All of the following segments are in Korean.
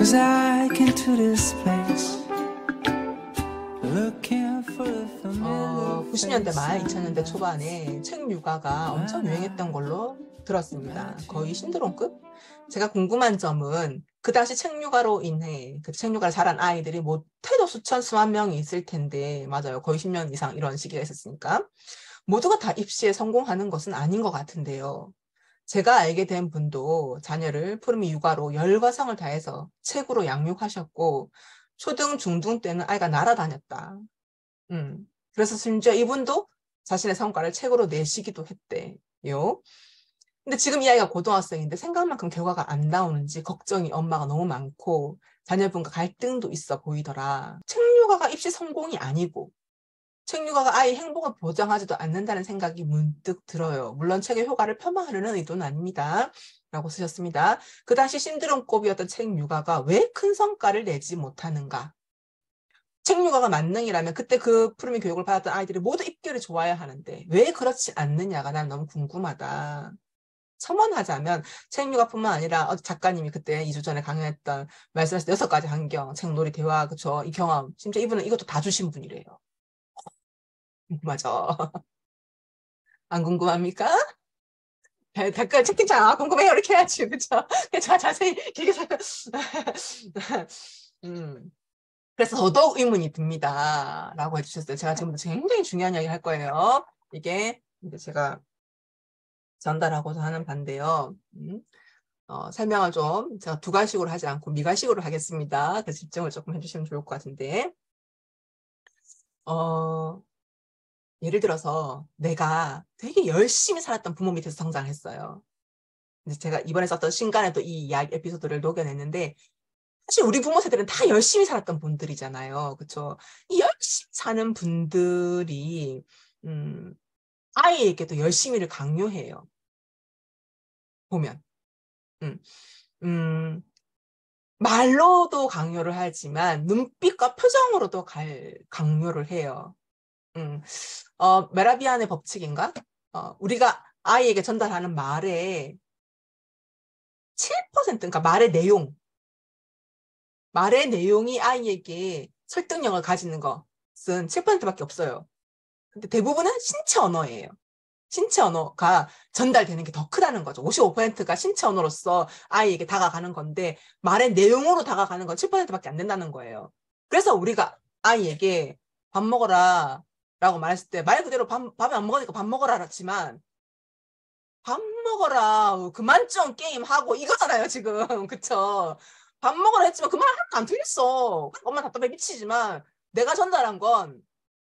'Cause I get to this place looking for the familiar 90년대 말 2000년대 초반에 책 육아가 엄청 유행했던 걸로 들었습니다. 거의 신드롬급? 제가 궁금한 점은 그 당시 책 육아로 인해 그 책 육아를 잘한 아이들이 못해도 수천 수만 명이 있을 텐데, 맞아요. 거의 10년 이상 이런 시기가 있었으니까 모두가 다 입시에 성공하는 것은 아닌 것 같은데요. 제가 알게 된 분도 자녀를 푸르미 육아로 열과 성을 다해서 책으로 양육하셨고, 초등, 중등 때는 아이가 날아다녔다. 그래서 심지어 이분도 자신의 성과를 책으로 내시기도 했대요. 근데 지금 이 아이가 고등학생인데 생각만큼 결과가 안 나오는지 걱정이 엄마가 너무 많고 자녀분과 갈등도 있어 보이더라. 책 육아가 입시 성공이 아니고 책 육아가 아이의 행복을 보장하지도 않는다는 생각이 문득 들어요. 물론 책의 효과를 폄하하려는 의도는 아닙니다. 라고 쓰셨습니다. 그 당시 신드롬급이었던 책 육아가 왜 큰 성과를 내지 못하는가? 책 육아가 만능이라면 그때 그 푸르미 교육을 받았던 아이들이 모두 입결을 좋아야 하는데 왜 그렇지 않느냐가 난 너무 궁금하다. 첨언하자면 책 육아뿐만 아니라 작가님이 그때 2주 전에 강연했던 말씀하신 6가지 환경, 책놀이, 대화, 그쵸? 이 경험, 심지어 이분은 이것도 다 주신 분이래요. 궁금하죠? 안 궁금합니까? 댓글 채팅창 궁금해요 이렇게 해야지, 그쵸? 제가 자세히 길게 그래서 더더욱 의문이 듭니다. 라고 해주셨어요. 제가 지금부터 굉장히 중요한 이야기 할 거예요. 이게 이제 제가 전달하고자 하는 반대요. 설명을 좀 제가 두가식으로 하지 않고 미가식으로 하겠습니다. 그래서 집중을 조금 해주시면 좋을 것 같은데, 예를 들어서 내가 되게 열심히 살았던 부모 밑에서 성장했어요. 이제 제가 이번에 썼던 신간에도 이 이야기 에피소드를 녹여냈는데, 사실 우리 부모 세대는 다 열심히 살았던 분들이잖아요. 그렇죠? 이 열심히 사는 분들이 아이에게도 열심히를 강요해요. 보면. 음, 음, 말로도 강요를 하지만 눈빛과 표정으로도 강요를 해요. 메라비안의 법칙인가? 우리가 아이에게 전달하는 말의 7%, 그러니까 말의 내용이 아이에게 설득력을 가지는 것은 7%밖에 없어요. 근데 대부분은 신체 언어예요. 신체 언어가 전달되는 게 더 크다는 거죠. 55%가 신체 언어로서 아이에게 다가가는 건데 말의 내용으로 다가가는 건 7%밖에 안 된다는 거예요. 그래서 우리가 아이에게 밥 먹어라 라고 말했을 때 말 그대로 밥을 안 먹으니까 밥 먹어라 했지만, 밥 먹어라 그만 좀 게임하고 이거잖아요 지금. 그쵸? 밥 먹으라 했지만 그 말 하나도 안 틀렸어. 엄마 답답해 미치지만 내가 전달한 건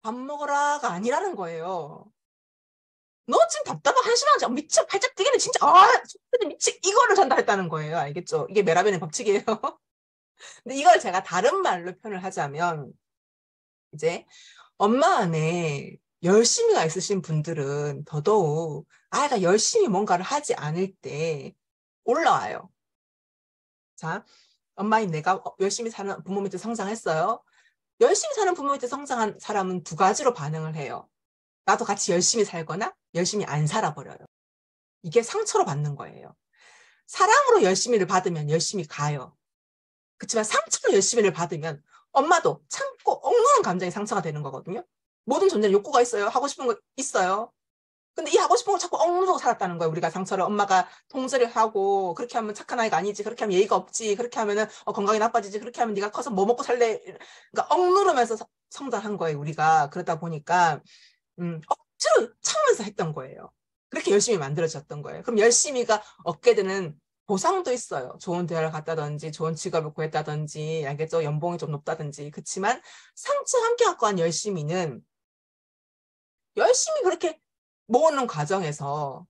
밥 먹어라가 아니라는 거예요. 너 지금 답답하고 한심하지? 미쳐 발작 뛰기는 진짜 미치 이거를 전달했다는 거예요. 알겠죠? 이게 메라벤의 법칙이에요. 근데 이걸 제가 다른 말로 표현을 하자면, 이제 엄마 안에 열심히가 있으신 분들은 더더욱 아이가 열심히 뭔가를 하지 않을 때 올라와요. 자, 엄마인 내가 열심히 사는 부모 밑에 성장했어요. 열심히 사는 부모 밑에 성장한 사람은 두 가지로 반응을 해요. 나도 같이 열심히 살거나 열심히 안 살아버려요. 이게 상처로 받는 거예요. 사랑으로 열심히를 받으면 열심히 가요. 그렇지만 상처로 열심히를 받으면 엄마도 참고 억누른 감정이 상처가 되는 거거든요. 모든 존재는 욕구가 있어요. 하고 싶은 거 있어요. 근데 이 하고 싶은 걸 자꾸 억누르고 살았다는 거예요. 우리가 상처를 엄마가 통제를 하고, 그렇게 하면 착한 아이가 아니지, 그렇게 하면 예의가 없지, 그렇게 하면은 건강이 나빠지지, 그렇게 하면 네가 커서 뭐 먹고 살래. 그러니까 억누르면서 성장한 거예요. 우리가. 그러다 보니까 억지로 참으면서 했던 거예요. 그렇게 열심히 만들어졌던 거예요. 그럼 열심히가 얻게 되는 보상도 있어요. 좋은 대학을 갔다든지 좋은 직업을 구했다든지, 알겠죠? 연봉이 좀 높다든지. 그렇지만 상처 함께 갖고 한 열심히는 열심히 그렇게 모으는 과정에서,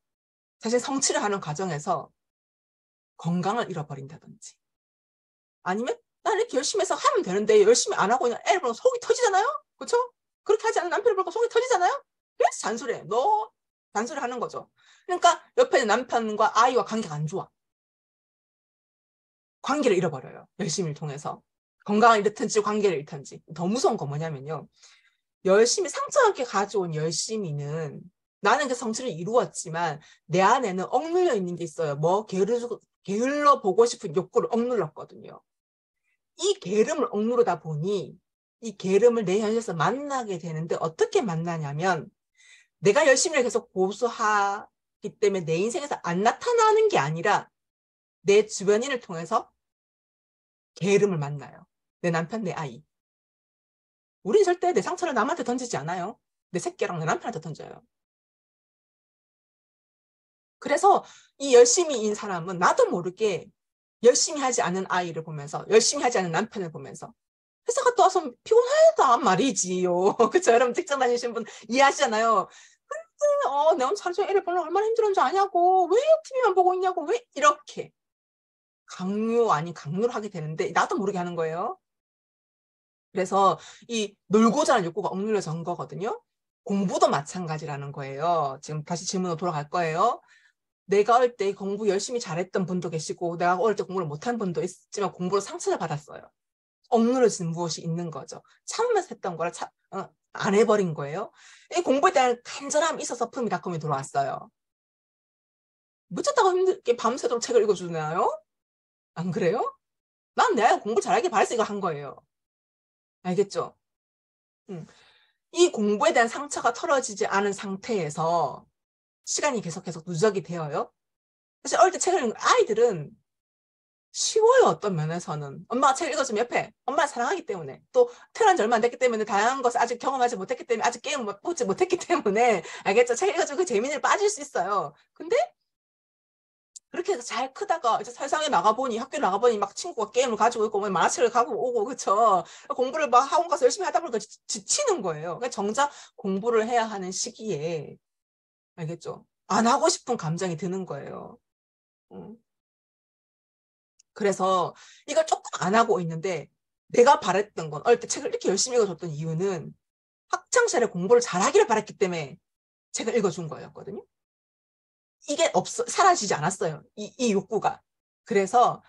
사실 성취를 하는 과정에서 건강을 잃어버린다든지, 아니면 난 이렇게 열심히 해서 하면 되는데 열심히 안 하고 그냥 애를 보고 속이 터지잖아요? 그렇죠? 그렇게 하지 않은 남편을 보고 속이 터지잖아요? 그래서 잔소리해. 너 잔소리 하는 거죠. 그러니까 옆에 있는 남편과 아이와 관계가 안 좋아. 관계를 잃어버려요. 열심히를 통해서. 건강을 잃든지 관계를 잃든지. 더 무서운 건 뭐냐면요. 열심히 상처 함께 가져온 열심히는 나는 그 성취를 이루었지만 내 안에는 억눌려 있는 게 있어요. 뭐 게을러 보고 싶은 욕구를 억눌렀거든요. 이 게으름을 억누르다 보니 이 게으름을 내 현실에서 만나게 되는데 어떻게 만나냐면 내가 열심히 계속 고수하기 때문에 내 인생에서 안 나타나는 게 아니라 내 주변인을 통해서 게으름을 만나요. 내 남편, 내 아이. 우린 절대 내 상처를 남한테 던지지 않아요. 내 새끼랑 내 남편한테 던져요. 그래서 이 열심히인 사람은 나도 모르게 열심히 하지 않은 아이를 보면서 열심히 하지 않은 남편을 보면서 회사 갔다 와서 피곤하단 말이지요. 그쵸? 여러분 직장 다니시는 분 이해하시잖아요. 내 오늘 하루 종일 애를 보려고 얼마나 힘들었는지 아냐고. 왜 TV만 보고 있냐고. 왜 이렇게 강요 아닌 강요를 하게 되는데 나도 모르게 하는 거예요. 그래서 이 놀고자 하는 욕구가 억눌려진 거거든요. 공부도 마찬가지라는 거예요. 지금 다시 질문으로 돌아갈 거예요. 내가 어릴 때 공부 열심히 잘했던 분도 계시고 내가 어릴 때 공부를 못한 분도 있지만 공부로 상처를 받았어요. 억누러진 무엇이 있는 거죠. 참으면서 했던 거를 안 해버린 거예요. 이 공부에 대한 간절함이 있어서 품위닷컴이 들어왔어요. 미쳤다고 힘들게 밤새도록 책을 읽어주나요? 안 그래요? 난 내가 공부 잘하길 바라서 이거 한 거예요. 알겠죠? 이 공부에 대한 상처가 털어지지 않은 상태에서 시간이 계속 누적이 되어요. 사실 어릴 때 책을 읽는 아이들은 쉬워요. 어떤 면에서는 엄마가 책 읽어주면 옆에 엄마 사랑하기 때문에 또 태어난 지 얼마 안 됐기 때문에 다양한 것을 아직 경험하지 못했기 때문에 아직 게임을 보지 못했기 때문에 알겠죠? 책 읽어주고 그 재미를 빠질 수 있어요. 근데 그렇게 해서 잘 크다가 이제 세상에 나가보니 학교 나가보니 막 친구가 게임을 가지고 있고 만화책을 가고 오고 그쵸? 공부를 막 학원 가서 열심히 하다 보니까 지치는 거예요. 그러니까 정작 공부를 해야 하는 시기에 알겠죠? 안 하고 싶은 감정이 드는 거예요. 그래서 이걸 조금 안 하고 있는데 내가 바랬던 건 어릴 때 책을 이렇게 열심히 읽어줬던 이유는 학창시절에 공부를 잘하기를 바랬기 때문에 책을 읽어준 거였거든요. 이게 사라지지 않았어요. 이 욕구가. 그래서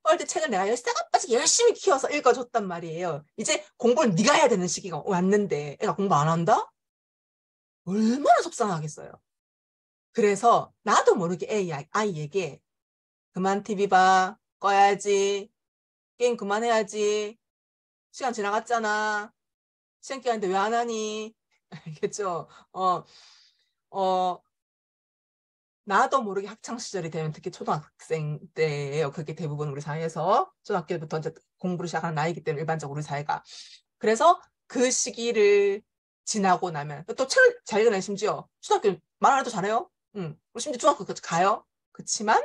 어릴 때 책을 내가 쇠가 빠지게 열심히 키워서 읽어줬단 말이에요. 이제 공부를 네가 해야 되는 시기가 왔는데 애가 공부 안 한다? 얼마나 속상하겠어요. 그래서 나도 모르게 아이에게 그만 TV 봐, 꺼야지, 게임 그만해야지, 시간 지나갔잖아, 시험 기간인데 왜 안 하니? 알겠죠? 나도 모르게 학창 시절이 되면 특히 초등학생 때예요. 그게 대부분 우리 사회에서 초등학교부터 이제 공부를 시작하는 나이기 때문에 일반적으로 우리 사회가. 그래서 그 시기를 지나고 나면 또 책을 잘 읽어내 심지어 초등학교 말 안 해도 잘해요. 심지어 중학교까지 가요. 그렇지만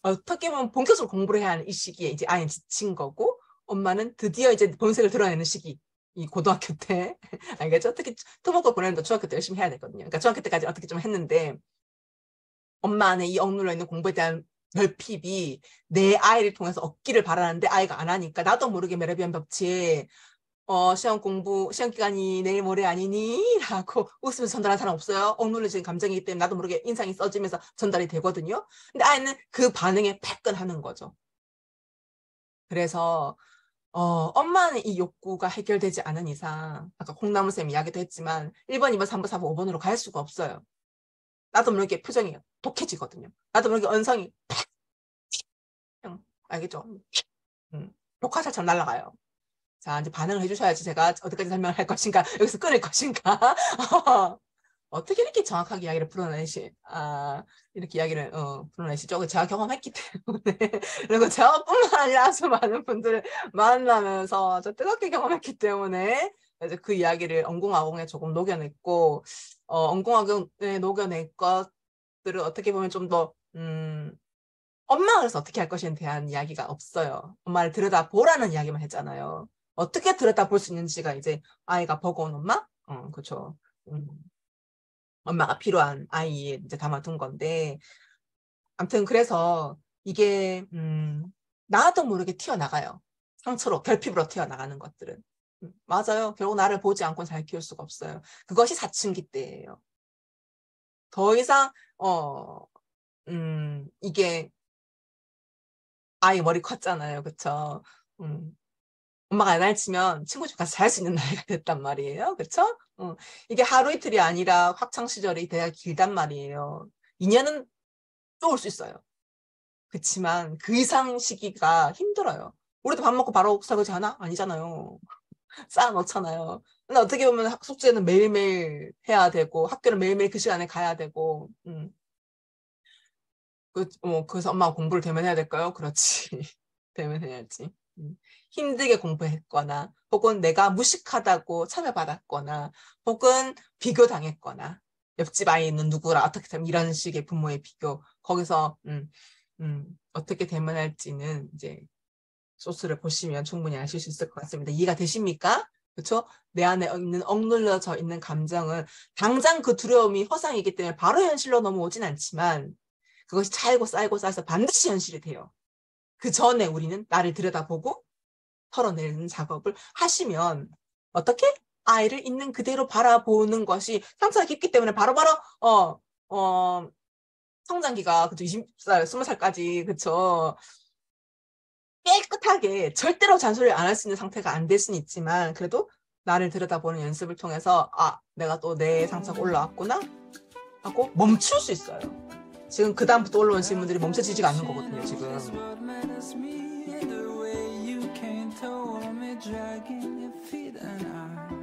어떻게 보면 본격적으로 공부를 해야 하는 이 시기에 이제 아이는 지친 거고 엄마는 드디어 이제 본색을 드러내는 시기. 이 고등학교 때 알겠죠? 특히 토목고 보내는데 중학교 때 열심히 해야 되거든요. 그러니까 중학교 때까지 어떻게 좀 했는데 엄마 안에 이 억눌러 있는 공부에 대한 결핍이 내 아이를 통해서 얻기를 바라는데 아이가 안 하니까 나도 모르게 메르비안 법칙 시험 기간이 내일 모레 아니니? 라고 웃으면서 전달하는 사람 없어요. 억눌려진 감정이기 때문에 나도 모르게 인상이 써지면서 전달이 되거든요. 근데 아이는 그 반응에 패끈하는 거죠. 그래서 엄마는 이 욕구가 해결되지 않은 이상 아까 콩나물쌤 이야기도 했지만 1번, 2번, 3번, 4번, 5번으로 갈 수가 없어요. 나도 모르게 표정이 독해지거든요. 나도 모르게 언성이 팍! 알겠죠? 독화살처럼 날아가요. 자, 이제 반응을 해주셔야지 제가 어디까지 설명을 할 것인가, 여기서 끊을 것인가. 어떻게 이렇게 정확하게 이야기를 이렇게 이야기를 풀어내시죠? 제가 경험했기 때문에 그리고 저뿐만 아니라 아주 많은 분들을 만나면서 저 뜨겁게 경험했기 때문에 이제 그 이야기를 엉궁아궁에 조금 녹여냈고 엉궁아궁에 녹여낸 것들을 어떻게 보면 좀 더 엄마가 그래서 어떻게 할 것에 대한 이야기가 없어요. 엄마를 들여다보라는 이야기만 했잖아요. 어떻게 들여다볼 수 있는지가 이제 아이가 버거운 엄마? 그렇죠. 엄마가 필요한 아이에 이제 담아둔 건데 아무튼 그래서 이게 나도 모르게 튀어나가요. 상처로 결핍으로 튀어나가는 것들은 맞아요. 결국 나를 보지 않고 잘 키울 수가 없어요. 그것이 사춘기 때예요. 더 이상 이게 아이 머리 컸잖아요. 그쵸? 엄마가 안 알치면 친구 집 가서 잘 수 있는 나이가 됐단 말이에요. 그쵸? 이게 하루 이틀이 아니라 학창 시절이 되게 길단 말이에요. 2년은 또 올 수 있어요. 그렇지만 그 이상 시기가 힘들어요. 우리도 밥 먹고 바로 설거지 하나? 아니잖아요. 쌓아 놓잖아요. 근데 어떻게 보면 숙제는 매일매일 해야 되고 학교는 매일매일 그 시간에 가야 되고 그래서 엄마가 공부를 대면해야 될까요? 그렇지. 대면해야지. 힘들게 공부했거나 혹은 내가 무식하다고 차별받았거나 혹은 비교당했거나 옆집 아이는 누구라 어떻게 되면 이런 식의 부모의 비교 거기서 어떻게 대면할지는 이제 소스를 보시면 충분히 아실 수 있을 것 같습니다. 이해가 되십니까? 그렇죠? 내 안에 있는 억눌려져 있는 감정은 당장 그 두려움이 허상이기 때문에 바로 현실로 넘어오진 않지만 그것이 차이고 쌓이고 쌓여서 반드시 현실이 돼요. 그 전에 우리는 나를 들여다보고 털어내는 작업을 하시면 어떻게? 아이를 있는 그대로 바라보는 것이 상처가 깊기 때문에 바로바로 성장기가 그쵸 20살, 20살까지 그쵸 깨끗하게 절대로 잔소리를 안 할 수 있는 상태가 안 될 수는 있지만 그래도 나를 들여다보는 연습을 통해서 아 내가 또 내 상처가 올라왔구나 하고 멈출 수 있어요. 지금 그 다음부터 올라온 질문들이 멈춰지지가 않는 거거든요. 지금. dragging your feet and I